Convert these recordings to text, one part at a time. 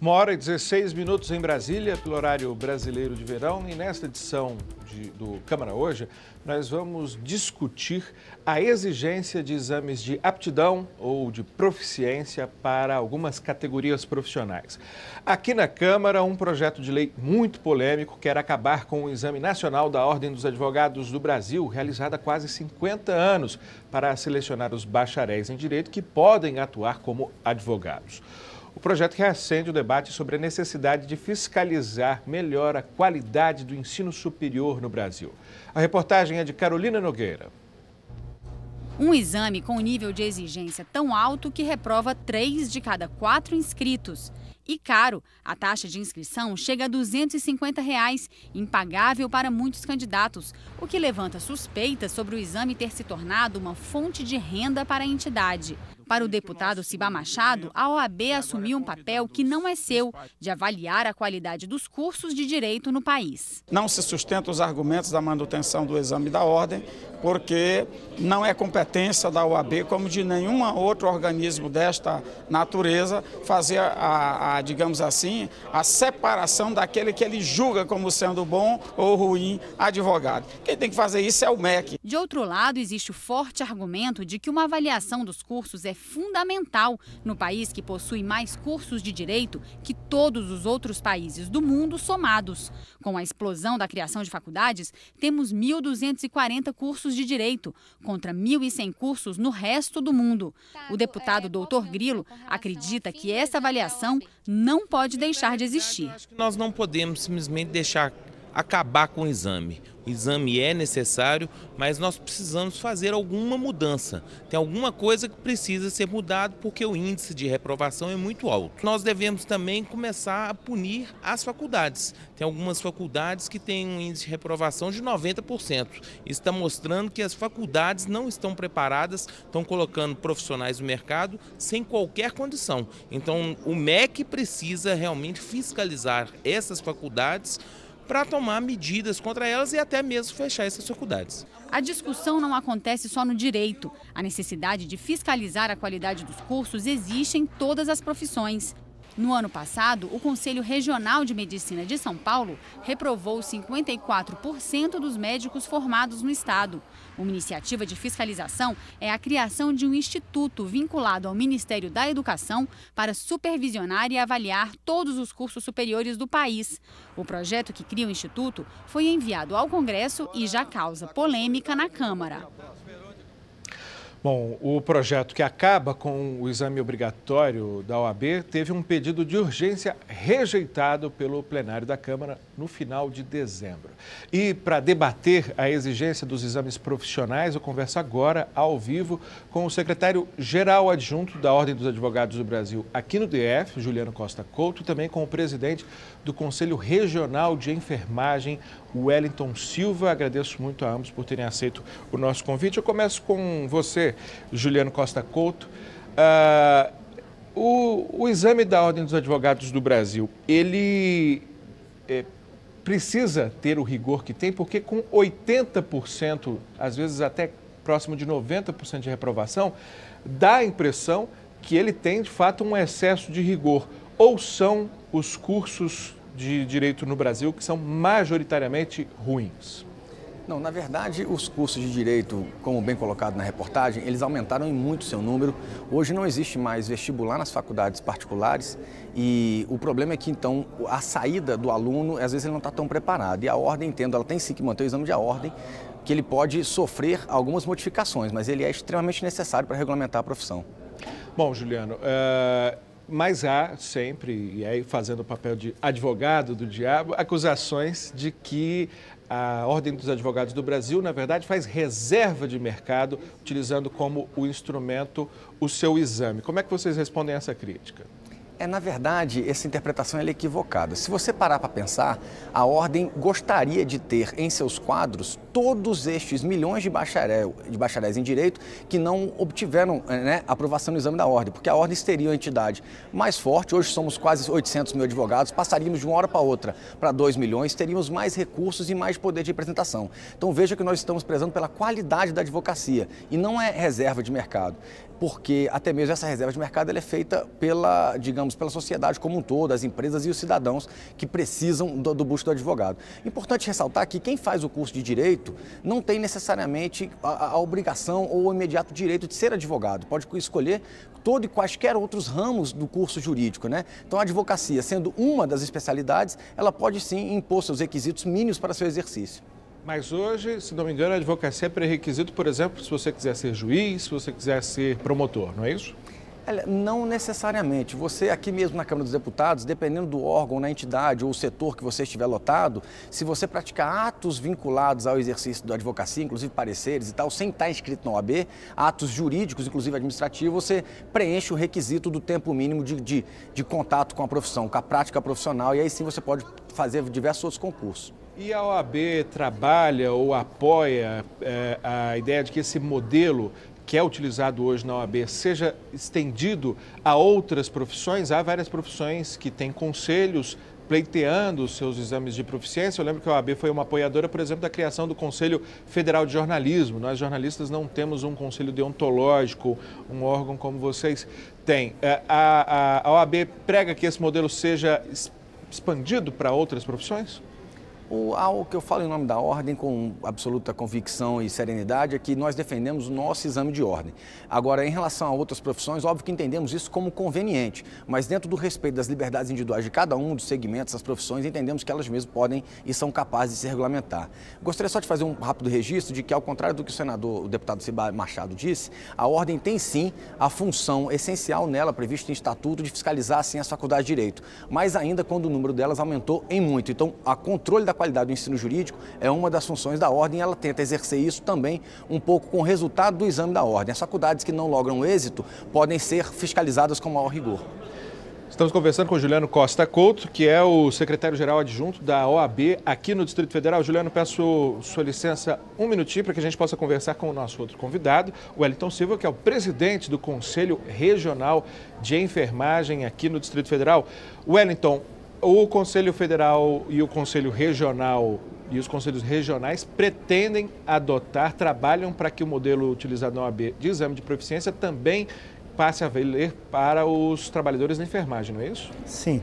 1h16 em Brasília, pelo horário brasileiro de verão. E nesta edição do Câmara Hoje, nós vamos discutir a exigência de exames de aptidão ou de proficiência para algumas categorias profissionais. Aqui na Câmara, um projeto de lei muito polêmico quer acabar com o Exame Nacional da Ordem dos Advogados do Brasil, realizado há quase 50 anos, para selecionar os bacharéis em direito que podem atuar como advogados. O projeto reacende o debate sobre a necessidade de fiscalizar melhor a qualidade do ensino superior no Brasil. A reportagem é de Carolina Nogueira. Um exame com nível de exigência tão alto que reprova 3 de cada 4 inscritos. E caro, a taxa de inscrição chega a R$ 250, impagável para muitos candidatos, o que levanta suspeitas sobre o exame ter se tornado uma fonte de renda para a entidade. Para o deputado Cibá Machado, a OAB assumiu um papel que não é seu, de avaliar a qualidade dos cursos de direito no país. Não se sustenta os argumentos da manutenção do exame da ordem, porque não é competência da OAB, como de nenhum outro organismo desta natureza, fazer digamos assim, a separação daquele que ele julga como sendo bom ou ruim advogado. Quem tem que fazer isso é o MEC. De outro lado, existe o forte argumento de que uma avaliação dos cursos é fundamental no país que possui mais cursos de direito que todos os outros países do mundo somados. Com a explosão da criação de faculdades, temos 1.240 cursos de direito, contra 1.100 cursos no resto do mundo. O deputado Doutor Grilo acredita que essa avaliação não pode deixar de existir. Acho que nós não podemos simplesmente deixar acabar com o exame. O exame é necessário, mas nós precisamos fazer alguma mudança. Tem alguma coisa que precisa ser mudada porque o índice de reprovação é muito alto. Nós devemos também começar a punir as faculdades. Tem algumas faculdades que têm um índice de reprovação de 90%. Isso está mostrando que as faculdades não estão preparadas, estão colocando profissionais no mercado sem qualquer condição. Então, o MEC precisa realmente fiscalizar essas faculdades para tomar medidas contra elas e até mesmo fechar essas faculdades. A discussão não acontece só no direito. A necessidade de fiscalizar a qualidade dos cursos existe em todas as profissões. No ano passado, o Conselho Regional de Medicina de São Paulo reprovou 54% dos médicos formados no estado. Uma iniciativa de fiscalização é a criação de um instituto vinculado ao Ministério da Educação para supervisionar e avaliar todos os cursos superiores do país. O projeto que cria o instituto foi enviado ao Congresso e já causa polêmica na Câmara. Bom, o projeto que acaba com o exame obrigatório da OAB teve um pedido de urgência rejeitado pelo plenário da Câmara no final de dezembro. E para debater a exigência dos exames profissionais, eu converso agora, ao vivo, com o secretário-geral adjunto da Ordem dos Advogados do Brasil aqui no DF, Juliano Costa Couto, e também com o presidente do Conselho Regional de Enfermagem, Wellington Silva. Agradeço muito a ambos por terem aceito o nosso convite. Eu começo com você, Juliano Costa Couto. O exame da Ordem dos Advogados do Brasil, ele precisa ter o rigor que tem, porque com 80%, às vezes até próximo de 90% de reprovação, dá a impressão que ele tem, de fato, um excesso de rigor. Ou são os cursos de direito no Brasil que são majoritariamente ruins? Não, na verdade, os cursos de direito, como bem colocado na reportagem, eles aumentaram em muito seu número. Hoje não existe mais vestibular nas faculdades particulares e o problema é que, então, a saída do aluno, às vezes ele não está tão preparado. E a ordem, entendo, ela tem sim que manter o exame de ordem, que ele pode sofrer algumas modificações, mas ele é extremamente necessário para regulamentar a profissão. Bom, Juliano, mas há sempre, e aí fazendo o papel de advogado do diabo, acusações de que a Ordem dos Advogados do Brasil, na verdade, faz reserva de mercado, utilizando como o instrumento o seu exame. Como é que vocês respondem a essa crítica? Na verdade, essa interpretação é equivocada. Se você parar para pensar, a Ordem gostaria de ter em seus quadros todos estes milhões de bacharéis em Direito que não obtiveram aprovação no exame da Ordem, porque a Ordem seria uma entidade mais forte. Hoje somos quase 800 mil advogados, passaríamos de uma hora para outra para 2 milhões, teríamos mais recursos e mais poder de representação. Então veja que nós estamos prezando pela qualidade da advocacia e não é reserva de mercado, porque até mesmo essa reserva de mercado ela é feita pela, digamos digamos, pela sociedade como um todo, as empresas e os cidadãos que precisam do busto do advogado. Importante ressaltar que quem faz o curso de Direito não tem necessariamente a obrigação ou o imediato direito de ser advogado. Pode escolher todo e quaisquer outros ramos do curso jurídico, né? Então, a advocacia, sendo uma das especialidades, ela pode sim impor seus requisitos mínimos para seu exercício. Mas hoje, se não me engano, a advocacia é pré-requisito, por exemplo, se você quiser ser juiz, se você quiser ser promotor, não é isso? Não necessariamente. Você aqui mesmo na Câmara dos Deputados, dependendo do órgão, na entidade ou setor que você estiver lotado, se você praticar atos vinculados ao exercício da advocacia, inclusive pareceres e tal, sem estar inscrito na OAB, atos jurídicos, inclusive administrativos, você preenche o requisito do tempo mínimo de contato com a profissão, com a prática profissional, e aí sim você pode fazer diversos outros concursos. E a OAB trabalha ou apoia a ideia de que esse modelo que é utilizado hoje na OAB seja estendido a outras profissões? Há várias profissões que têm conselhos pleiteando os seus exames de proficiência. Eu lembro que a OAB foi uma apoiadora, por exemplo, da criação do Conselho Federal de Jornalismo. Nós, jornalistas, não temos um conselho deontológico, um órgão como vocês têm. A OAB prega que esse modelo seja expandido para outras profissões? O que eu falo em nome da Ordem com absoluta convicção e serenidade é que nós defendemos o nosso exame de ordem. Agora, em relação a outras profissões, óbvio que entendemos isso como conveniente, mas dentro do respeito das liberdades individuais de cada um dos segmentos, das profissões, entendemos que elas mesmas podem e são capazes de se regulamentar. Gostaria só de fazer um rápido registro de que, ao contrário do que o deputado Ciba Machado disse, a Ordem tem sim a função essencial nela, prevista em estatuto, de fiscalizar sim as faculdades de Direito, mas ainda quando o número delas aumentou em muito. Então, a controle da qualidade do ensino jurídico é uma das funções da Ordem e ela tenta exercer isso também um pouco com o resultado do exame da Ordem. As faculdades que não logram êxito podem ser fiscalizadas com maior rigor. Estamos conversando com o Juliano Costa Couto, que é o secretário-geral adjunto da OAB aqui no Distrito Federal. Juliano, peço sua licença um minutinho para que a gente possa conversar com o nosso outro convidado, o Wellington Silva, que é o presidente do Conselho Regional de Enfermagem aqui no Distrito Federal. Wellington, o Conselho Federal e o Conselho Regional e os conselhos regionais pretendem trabalham para que o modelo utilizado na OAB de exame de proficiência também passe a valer para os trabalhadores da enfermagem, não é isso? Sim.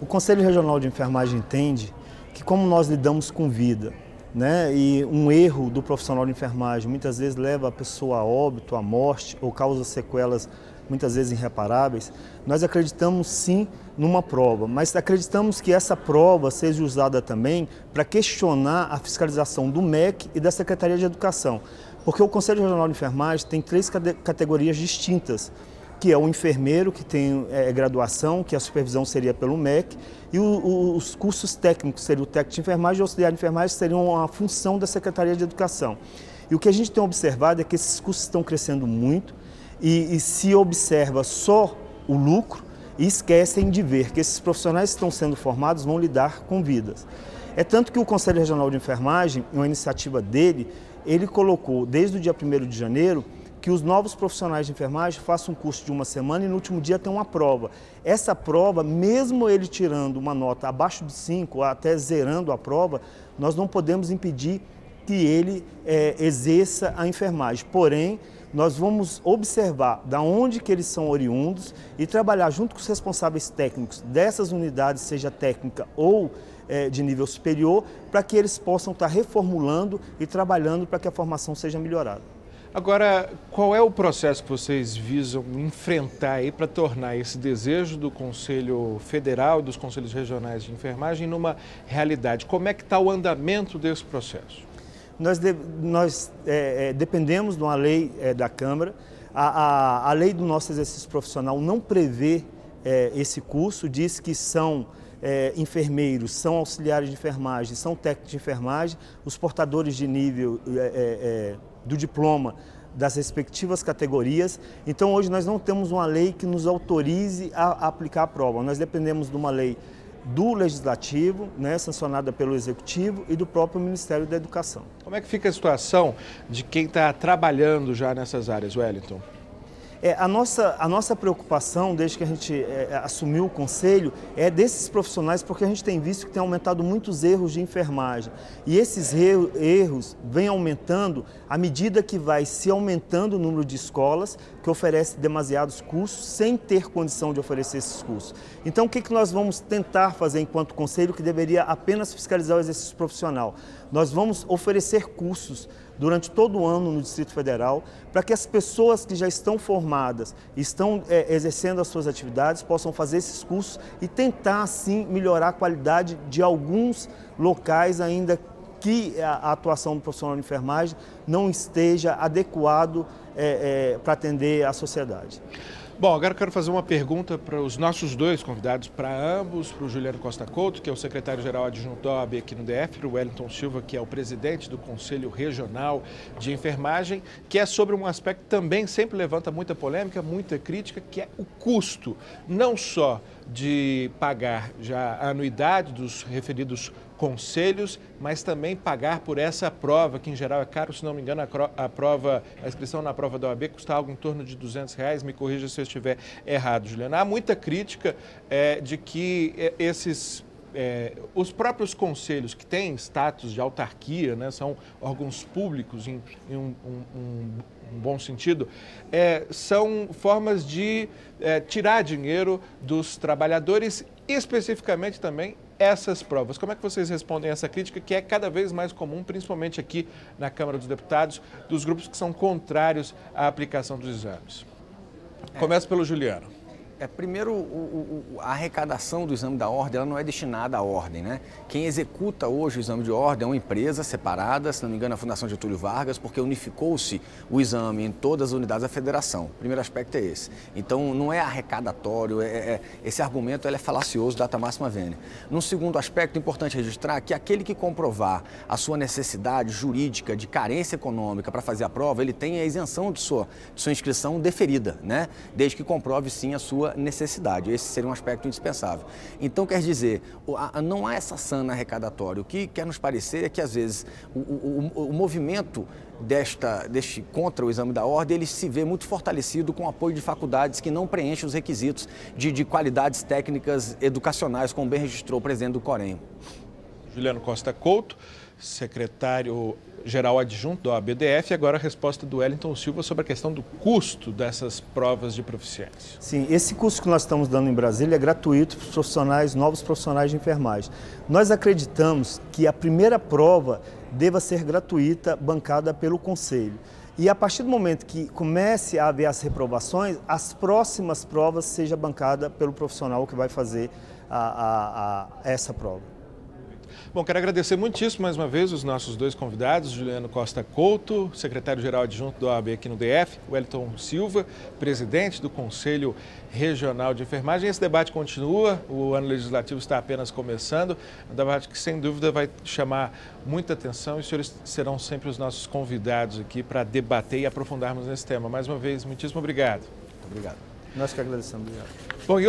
O Conselho Regional de Enfermagem entende que, como nós lidamos com vida, né, e um erro do profissional de enfermagem muitas vezes leva a pessoa a óbito, à morte ou causa sequelas muitas vezes irreparáveis, nós acreditamos sim numa prova, mas acreditamos que essa prova seja usada também para questionar a fiscalização do MEC e da Secretaria de Educação, porque o Conselho Regional de Enfermagem tem 3 categorias distintas, que é o enfermeiro, que tem graduação, que a supervisão seria pelo MEC, e os cursos técnicos, seria o técnico de enfermagem e o auxiliar de enfermagem, seriam a função da Secretaria de Educação. E o que a gente tem observado é que esses cursos estão crescendo muito, e se observa só o lucro e esquecem de ver que esses profissionais que estão sendo formados vão lidar com vidas. É tanto que o Conselho Regional de Enfermagem, uma iniciativa dele, ele colocou desde o dia 1º de janeiro que os novos profissionais de enfermagem façam um curso de uma semana e no último dia tem uma prova. Essa prova, mesmo ele tirando uma nota abaixo de 5, até zerando a prova, nós não podemos impedir que ele exerça a enfermagem. Porém, nós vamos observar de onde que eles são oriundos e trabalhar junto com os responsáveis técnicos dessas unidades, seja técnica ou de nível superior, para que eles possam estar reformulando e trabalhando para que a formação seja melhorada. Agora, qual é o processo que vocês visam enfrentar aí para tornar esse desejo do Conselho Federal e dos Conselhos Regionais de Enfermagem numa realidade? Como é que está o andamento desse processo? Nós dependemos de uma lei da Câmara. A lei do nosso exercício profissional não prevê esse curso, diz que são enfermeiros, são auxiliares de enfermagem, são técnicos de enfermagem, os portadores de nível do diploma das respectivas categorias. Então, hoje nós não temos uma lei que nos autorize a aplicar a prova. Nós dependemos de uma lei do Legislativo, né, sancionada pelo Executivo e do próprio Ministério da Educação. Como é que fica a situação de quem está trabalhando já nessas áreas, Wellington? A nossa preocupação, desde que a gente assumiu o conselho, é desses profissionais, porque a gente tem visto que tem aumentado muitos erros de enfermagem. E esses erros vêm aumentando à medida que vai se aumentando o número de escolas que oferecem demasiados cursos sem ter condição de oferecer esses cursos. Então, o que nós vamos tentar fazer enquanto conselho, que deveria apenas fiscalizar o exercício profissional? Nós vamos oferecer cursos durante todo o ano no Distrito Federal, para que as pessoas que já estão formadas, estão exercendo as suas atividades, possam fazer esses cursos e tentar, assim, melhorar a qualidade de alguns locais ainda que a atuação do profissional de enfermagem não esteja adequado para atender a sociedade. Bom, agora eu quero fazer uma pergunta para os nossos dois convidados, para ambos, para o Juliano Costa Couto, que é o secretário-geral adjunto da OAB aqui no DF, para o Wellington Silva, que é o presidente do Conselho Regional de Enfermagem, que é sobre um aspecto que também sempre levanta muita polêmica, muita crítica, que é o custo, não só de pagar já a anuidade dos referidos conselhos, mas também pagar por essa prova, que em geral é caro, se não me engano, a inscrição na prova da OAB custa algo em torno de R$200, me corrija se eu estiver errado, Juliana. Há muita crítica de que os próprios conselhos que têm status de autarquia, né, são órgãos públicos em um bom sentido, são formas de tirar dinheiro dos trabalhadores, especificamente também essas provas. Como é que vocês respondem a essa crítica, que é cada vez mais comum, principalmente aqui na Câmara dos Deputados, dos grupos que são contrários à aplicação dos exames? Começa pelo Juliano. Primeiro, a arrecadação do exame da ordem ela não é destinada à ordem, né? Quem executa hoje o exame de ordem é uma empresa separada, se não me engano, a Fundação Getúlio Vargas, porque unificou-se o exame em todas as unidades da federação. O primeiro aspecto é esse. Então, não é arrecadatório, esse argumento é falacioso, data máxima vênia. Num segundo aspecto, importante registrar que aquele que comprovar a sua necessidade jurídica de carência econômica para fazer a prova, ele tem a isenção de sua inscrição deferida, né? Desde que comprove, sim, a sua necessidade. Esse seria um aspecto indispensável. Então, quer dizer, não há essa sana arrecadatória. O que quer nos parecer é que, às vezes, o movimento deste contra o exame da ordem, ele se vê muito fortalecido com o apoio de faculdades que não preenchem os requisitos de qualidades técnicas educacionais, como bem registrou o presidente do Corém. Juliano Costa Couto, secretário-geral adjunto da OAB-DF, e agora a resposta do Wellington Silva sobre a questão do custo dessas provas de proficiência. Sim, esse curso que nós estamos dando em Brasília é gratuito para os profissionais, novos profissionais de enfermagem. Nós acreditamos que a primeira prova deva ser gratuita, bancada pelo Conselho. E a partir do momento que comece a haver as reprovações, as próximas provas seja bancada pelo profissional que vai fazer essa prova. Bom, quero agradecer muitíssimo mais uma vez os nossos dois convidados, Juliano Costa Couto, secretário-geral adjunto da OAB aqui no DF, Wellington Silva, presidente do Conselho Regional de Enfermagem. Esse debate continua, o ano legislativo está apenas começando, um debate que sem dúvida vai chamar muita atenção e os senhores serão sempre os nossos convidados aqui para debater e aprofundarmos nesse tema. Mais uma vez, muitíssimo obrigado. Muito obrigado. Nós que agradecemos. Obrigado. Bom,